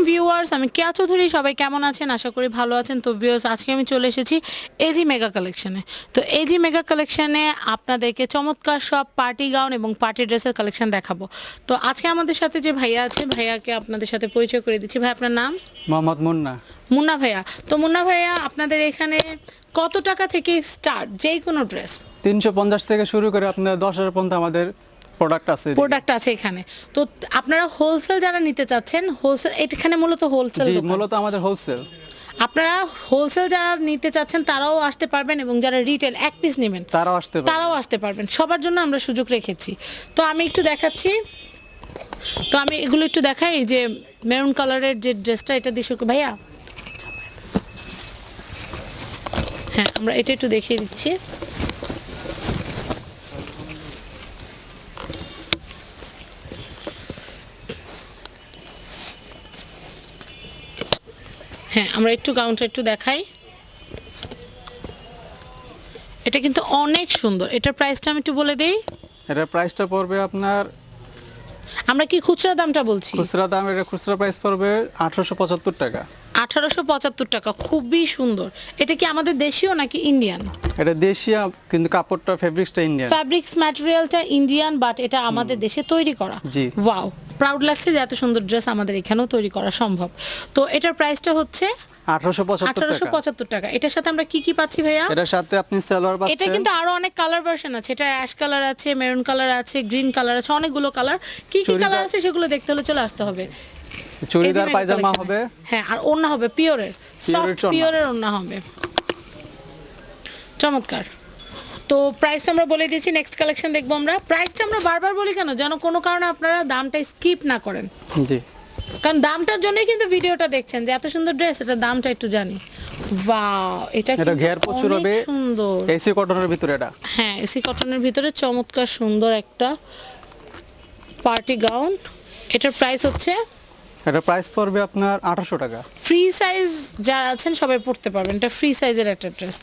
Viewers, আমি কেয়া চৌধুরী। সবাই কেমন আছেন? আশা করি ভালো আছেন। তো ভিউয়ার্স, আজকে আমি চলে এসেছি এজি মেগা কালেকশনে। তো এজি মেগা কালেকশনে আপনাদেরকে চমৎকার সব পার্টি গাউন এবং পার্টি ড্রেসের কালেকশন দেখাবো। তো আজকে আমাদের সাথে যে ভাইয়া আছে, ভাইয়াকে আপনাদের সাথে পরিচয় করে দিচ্ছি। ভাই, আপনার নাম? মোহাম্মদ মুন্না। মুন্না ভাইয়া। তো মুন্না ভাইয়া, আপনাদের এখানে কত টাকা থেকে স্টার্ট যে কোনো ড্রেস? 350 থেকে শুরু করে আপনার 10,000 পর্যন্ত আমাদের প্রোডাক্ট আছে। প্রোডাক্ট আছে এখানে। তো আপনারা হোলসেল যারা নিতে চাচ্ছেন, হোলসেল এখানে মূলত হোলসেল জি, দোকান। মূলত আমাদের হোলসেল। আপনারা হোলসেল যারা নিতে চাচ্ছেন তারাও আসতে পারবেন, এবং যারা রিটেল এক পিস নেবেন তারাও আসতে পারবেন। সবার জন্য আমরা সুযোগ রেখেছি। তো আমি একটু দেখাচ্ছি। তো আমি এগুলো একটু দেখাই। এই যে মেরুন কালারের যে ড্রেসটা, এটা দিয়ে শুরু ভাইয়া। হ্যাঁ, আমরা এটা একটু দেখিয়ে দিচ্ছি। হ্যাঁ, আমরা একটু গাউনটা একটু দেখাই। এটা কিন্তু অনেক সুন্দর। এটার প্রাইসটা আমি একটু বলে দেই। এটার প্রাইসটা পড়বে আপনার, আমরা কি খুচরা দামটা বলছি? খুচরা দাম, এটা খুচরা প্রাইস পড়বে 1875 টাকা। 1875 টাকা। খুবই সুন্দর। এটা কি আমাদের দেশীয় নাকি ইন্ডিয়ান? এটা দেশীয়, কিন্তু কাপড়টা ফেব্রিক্সটা ইন্ডিয়ান। ফ্যাব্রিক্স ম্যাটেরিয়ালটা ইন্ডিয়ান, বাট এটা আমাদের দেশে তৈরি করা। জি। ওয়াও, প্রাউড লাগছে যে এত সুন্দর ড্রেস আমাদের এখানেও তৈরি করা সম্ভব। তো এটার প্রাইসটা হচ্ছে 1875 টাকা। এটার সাথে আমরা কি কি পাচ্ছি ভাইয়া? এটার সাথে আপনি সালোয়ার পাচ্ছেন। এটা কিন্তু আরো অনেক কালার ভার্সন আছে। এটা অ্যাশ কালার আছে, মেরুন কালার আছে, গ্রিন কালার আছে, অনেকগুলো কালার। কি কি কালার আছে সেগুলো দেখতে হলে চলে আসতে হবে। চুড়িদার পায়জামা হবে। হ্যাঁ, আর ওড়না হবে পিওরের, সফট পিওরের ওড়না হবে। চমৎকার। তো প্রাইসটা আমরা বলে দিয়েছি। নেক্সট কালেকশন দেখবো আমরা। প্রাইসটা আমরা বারবার বলি কেন? যেন কোনো কারণে আপনারা দামটা স্কিপ না করেন। জি, কারণ দামটার জন্যই কিন্তু ভিডিওটা দেখছেন, যে এত সুন্দর ড্রেস, এটা দামটা একটু জানি। ওয়াও, এটা ঘের প্রচুর হবে, সুন্দর। এসি কটনের ভিতরে এটা। হ্যাঁ, এসি কটনের ভিতরে চমৎকার সুন্দর একটা পার্টি গাউন। এটার প্রাইস হচ্ছে, এটা প্রাইস পড়বে আপনার 1800 টাকা। ফ্রি সাইজ যারা আছেন সবাই পড়তে পারবেন। এটা ফ্রি সাইজের একটা ড্রেস।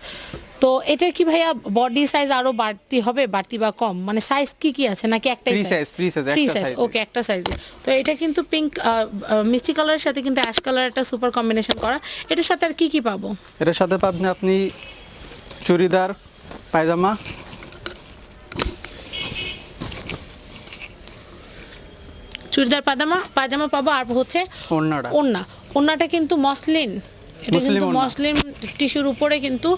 তো এটা কি ভাইয়া বডি সাইজ আরো বাড়তি হবে, বাড়তি বা কম? মানে সাইজ কি কি আছে, নাকি একটাই সাইজ? Free size. ওকে, একটা সাইজে। তো এটা কিন্তু পিঙ্ক মিষ্টি কালারের সাথে কিন্তু অ্যাশ কালার একটা সুপার কম্বিনেশন করা। এটার সাথে আর কি কি পাবো? এটার সাথে পাবেন আপনি চুড়িদার পায়জামা, চুড়িদার পায়জামা পাবো, আর হচ্ছে ওড়নাটা কিন্তু মসলিন। এটা কিন্তু মসলিন টিস্যুর উপরে কিন্তু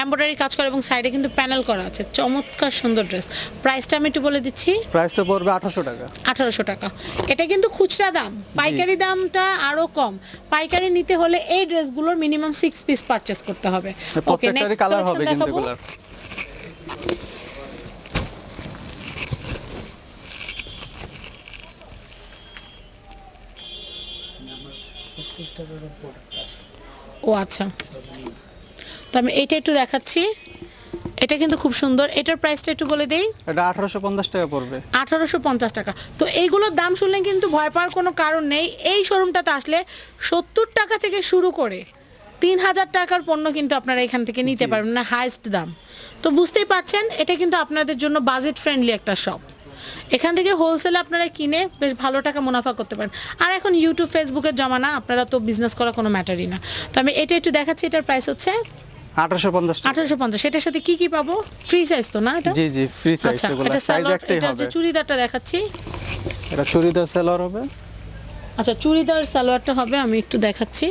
এমব্রয়ডারি কাজ করা, এবং সাইডে কিন্তু প্যানেল করা আছে। চমৎকার সুন্দর ড্রেস। প্রাইসটা আমি একটু বলে দিচ্ছি। প্রাইসটা পড়বে 1800 টাকা। 1800 টাকা। এটা কিন্তু খুচরা দাম। পাইকারি দামটা আরো কম। পাইকারি নিতে হলে এই ড্রেসগুলোর মিনিমাম 6 পিস পারচেজ করতে হবে। ওকে, নেক্সট কালার হবে কিন্তু এগুলো। ও আচ্ছা, তো আমি এইটা একটু দেখাচ্ছি। এটা কিন্তু খুব সুন্দর। এটার প্রাইসটা একটু বলে দেই। এটা 1850 টাকা পড়বে। 1850 টাকা। তো এইগুলোর দাম শুনলে কিন্তু ভয় পাওয়ার কোনো কারণ নেই। এই শোরুমটাতে আসলে 70 টাকা থেকে শুরু করে 3000 টাকার পণ্য কিন্তু আপনারা এখান থেকে নিতে পারবেন, না হাইস্ট দাম। তো বুঝতেই পারছেন, এটা কিন্তু আপনাদের জন্য বাজেট ফ্রেন্ডলি একটা শপ। এখান থেকে হোলসেলে আপনারা কিনে বেশ ভালো টাকা মুনাফা করতে পারেন। আর এখন ইউটিউব ফেসবুকের জমানা, আপনারা তো বিজনেস করা কোনো ম্যাটারই না। তো আমি এটা একটু দেখাচ্ছি। এটার প্রাইস হচ্ছে 1850 টাকা। 1850। এটার সাথে কি কি পাবো? ফ্রি সাইজ তো না এটা? জি জি, ফ্রি সাইজ। আচ্ছা, এগুলো এটা সাইজ একটাই এটা হবে। যে চুড়িদারটা দেখাচ্ছি। এটা চুড়িদার সালোয়ার হবে। আচ্ছা, চুড়িদার সালোয়ারটা হবে, আমি একটু দেখাচ্ছি।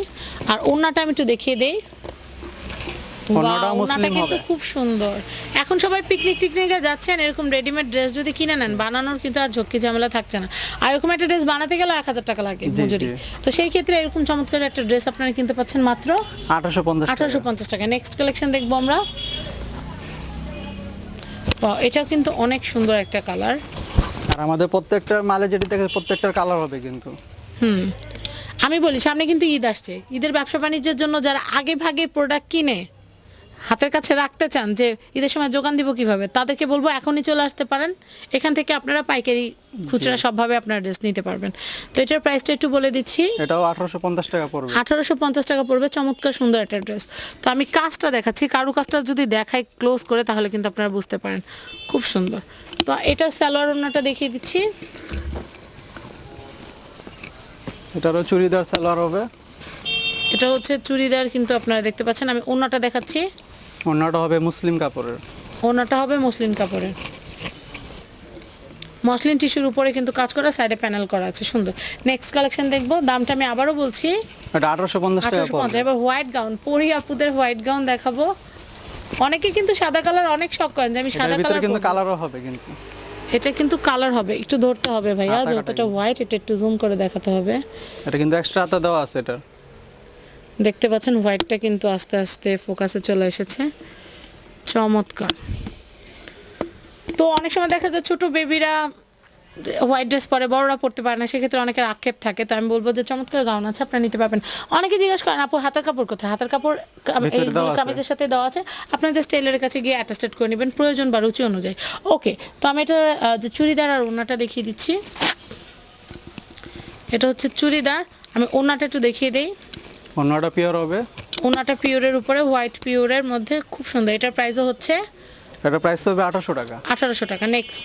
আর ওড়নাটা আমি একটু দেখিয়ে দেই। ওড়নাটা কিন্তু খুব সুন্দর। এখন সবাই পিকনিকে যাচ্ছেন, এরকম রেডিমেড ড্রেস যদি কিনে নেন, বানানোর কিন্তু আর ঝক্কি ঝামেলা থাকছে না। আর এরকম একটা ড্রেস বানাতে গেলে 1000 টাকা লাগে মজুরি। তো সেই ক্ষেত্রে এরকম চমৎকার একটা ড্রেস আপনারা কিনতে পাচ্ছেন মাত্র 1850 টাকা। নেক্সট কালেকশন দেখবো আমরা। এটাও কিন্তু অনেক সুন্দর একটা কালার। আর আমাদের প্রত্যেকটা মালে যেটি দেখে প্রত্যেকটার কালার হবে কিন্তু। আমি বলি, সামনে কিন্তু ঈদ আসছে। ঈদের ব্যবসা বাণিজ্যের জন্য যারা আগে ভাগে প্রোডাক্ট কিনে হাতের কাছে রাখতে চান, যে ঈদের সময় যোগান দিব কিভাবে, তাদেরকে বলবো এখনই চলে আসতে পারেন। এখান থেকে আপনারা পাইকারি খুচরা সবভাবে আপনারা ড্রেস নিতে পারবেন। তো এটার প্রাইসটা একটু বলে দিচ্ছি। এটাও 1850 টাকা পড়বে। 1850 টাকা পড়বে। চমৎকার সুন্দর একটা ড্রেস। তো আমি কাজটা দেখাচ্ছি। কাজটা যদি দেখাই ক্লোজ করে, তাহলে কিন্তু আপনারা বুঝতে পারেন খুব সুন্দর। তো এটা সালোয়ার ওড়নাটা দেখিয়ে দিচ্ছি। এটারও চুড়িদার সালোয়ার হবে। এটা হচ্ছে চুড়িদার, কিন্তু আপনারা দেখতে পাচ্ছেন আমি ওড়নাটা দেখাচ্ছি। ওড়নাটা হবে মুসলিম কাপড়ের। ওড়নাটা হবে মসলিন কাপড়ের, মসলিন টিস্যুর উপরে কিন্তু কাজ করা, সাইডে প্যানেল করা আছে, সুন্দর। নেক্সট কালেকশন দেখবো, দামটা আমি আবারও বলছি এটা 1850 টাকা 1850। পড়বে। এবার হোয়াইট গাউন, পরি আপুদের হোয়াইট গাউন দেখাবো। অনেকে কিন্তু সাদা কালার অনেক শখ করেন যে আমি এটার সাদা ভিতরে কালার কিন্তু পরবো। কালারও হবে কিন্তু। এটা কিন্তু কালার হবে, একটু ধরতে হবে ভাইয়া, হাতা যেহেতু কাটা এটা হোয়াইট, এটা একটু জুম করে দেখাতে হবে। এটা কিন্তু এক্সট্রা হাতা দেওয়া আছে এটা। দেখতে পাচ্ছেন হোয়াইটটা কিন্তু আস্তে আস্তে ফোকাসে চলে এসেছে, চমৎকার। তো অনেক সময় দেখা যায় ছোট বেবিরা হোয়াইট ড্রেস পরে, বড়রা পড়তে পারে না, সেক্ষেত্রে অনেকের আক্ষেপ থাকে। তো আমি বলবো যে চমৎকার গাউন আছে, আপনারা নিতে পারবেন। অনেকে জিজ্ঞেস করেন আপু হাতার কাপড় কোথায়? হাতার কাপড় ভিতরে দেওয়া আছে। কামিজের সাথে দেওয়া আছে, আপনার জাস্ট টেইলারের কাছে গিয়ে অ্যাটাস্টেড করে নেবেন প্রয়োজন বা রুচি অনুযায়ী। ওকে, তো আমি এটা যে চুড়িদার আর ওড়নাটা দেখিয়ে দিচ্ছি। এটা হচ্ছে চুড়িদার, আমি ওড়নাটা একটু দেখিয়ে দিই। ওড়নাটা পিওর হবে। ওড়নাটা পিওরের উপরে হোয়াইট পিওরের মধ্যে খুব সুন্দর। এটার প্রাইসও হচ্ছে এটা প্রাইস হবে 1800 টাকা। 1800 টাকা। নেক্সট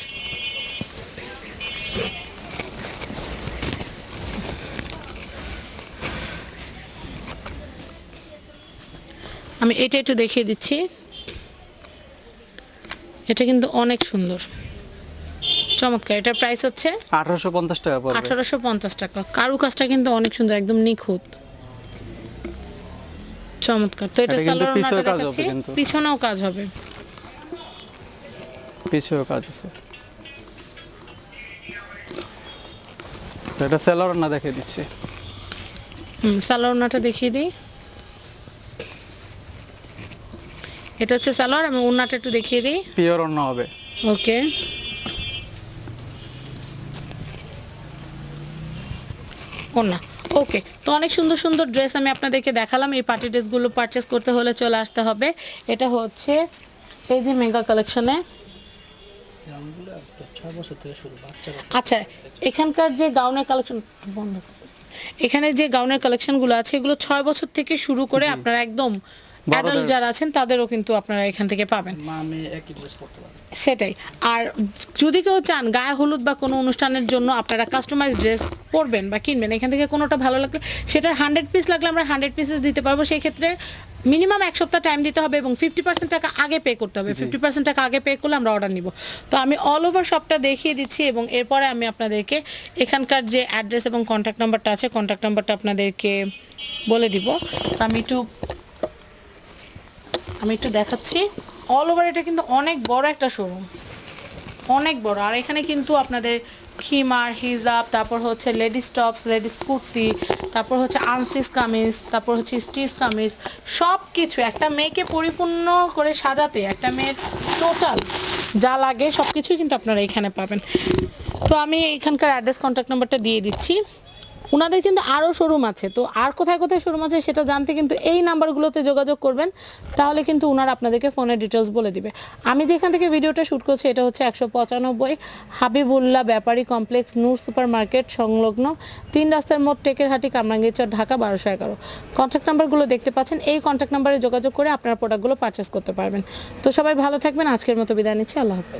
আমি এটা একটু দেখিয়ে দিচ্ছি। এটা কিন্তু অনেক সুন্দর, চমৎকার। এটার প্রাইস হচ্ছে 1850 টাকা পড়বে। 1850 টাকা। কারুকাজটা কিন্তু অনেক সুন্দর, একদম নিখুঁত, চমৎকার। তো এটা এটা কিন্তু সালোয়ার পিছেও ওড়নাটা কাজ হবে দেখাচ্ছি, কিন্তু। পিছনেও কাজ হবে। পিছেও কাজ আছে। তো এটা সেলার না দেখিয়ে দিচ্ছি। সালোয়ার ওড়নাটা দেখিয়ে দিই। এটা হচ্ছে সালোয়ার, আমি ওড়নাটা একটু দেখিয়ে দিই। পিওর ওড়না হবে। ওকে, ওড়না। ওকে, তো অনেক সুন্দর সুন্দর ড্রেস আমি আপনাদেরকে দেখালাম। এই পার্টি ড্রেসগুলো পারচেস করতে হলে চলে আসতে হবে। এটা হচ্ছে এই যে মেগা কালেকশনে। আচ্ছা, এখানকার যে গাউনের কালেকশন বন্ধ করো। এখানে যে গাউনের কালেকশনগুলো আছে এগুলো 6 বছর থেকে শুরু করে আপনারা একদম অ্যাডাল্ট যারা আছেন তাদেরও কিন্তু আপনারা এখান থেকে পাবেন। সেটাই। আর যদি কেউ চান গায়ে হলুদ বা কোনো অনুষ্ঠানের জন্য আপনারা কাস্টমাইজ ড্রেস পরবেন বা কিনবেন, এখান থেকে কোনোটা ভালো লাগলে সেটার 100 পিস লাগলে আমরা 100 পিসেস দিতে পারবো। সেই ক্ষেত্রে মিনিমাম 1 সপ্তাহ টাইম দিতে হবে এবং 50% টাকা আগে পে করতে হবে। 50% টাকা আগে পে করলে আমরা অর্ডার নিব। তো আমি অল ওভার শপটা দেখিয়ে দিচ্ছি এবং এরপরে আমি আপনাদেরকে এখানকার যে অ্যাড্রেস এবং কন্ট্যাক্ট নাম্বারটা আছে, কন্ট্যাক্ট নাম্বারটা আপনাদেরকে বলে দিব। তো আমি একটু দেখাচ্ছি। অল ওভার এটা কিন্তু অনেক বড় একটা শোরুম, অনেক বড়। আর এখানে কিন্তু আপনাদের খিমার, হিজাব, তারপর হচ্ছে লেডিস টপস, লেডিস কুর্তি, তারপর হচ্ছে আনস্টিচ কামিজ, তারপর হচ্ছে স্টিচ কামিজ, সব কিছু একটা মেয়েকে পরিপূর্ণ করে সাজাতে, একটা মেয়ের টোটাল যা লাগে সব কিছুই কিন্তু আপনারা এখানে পাবেন। তো আমি এখানকার অ্যাড্রেস কন্ট্যাক্ট নাম্বারটা দিয়ে দিচ্ছি। ওনাদের কিন্তু আরও শোরুম আছে, তো আর কোথায় কোথায় শোরুম আছে সেটা জানতে কিন্তু এই নাম্বারগুলোতে যোগাযোগ করবেন, তাহলে কিন্তু ওনারা আপনাদেরকে ফোনের ডিটেলস বলে দিবে। আমি যেখান থেকে ভিডিওটা শ্যুট করছি এটা হচ্ছে 195 হাবিবুল্লাহ ব্যাপারী কমপ্লেক্স, নূর সুপার মার্কেট সংলগ্ন, 3 রাস্তার মোড়, টেকেরহাটি, কামরাঙ্গীরচর, ঢাকা 1211। কন্ট্যাক্ট নাম্বারগুলো দেখতে পাচ্ছেন, এই কন্ট্যাক্ট নাম্বারে যোগাযোগ করে আপনারা প্রোডাক্টগুলো পারচেস করতে পারবেন। তো সবাই ভালো থাকবেন, আজকের মতো বিদায় নিচ্ছি, আল্লাহ হাফেজ।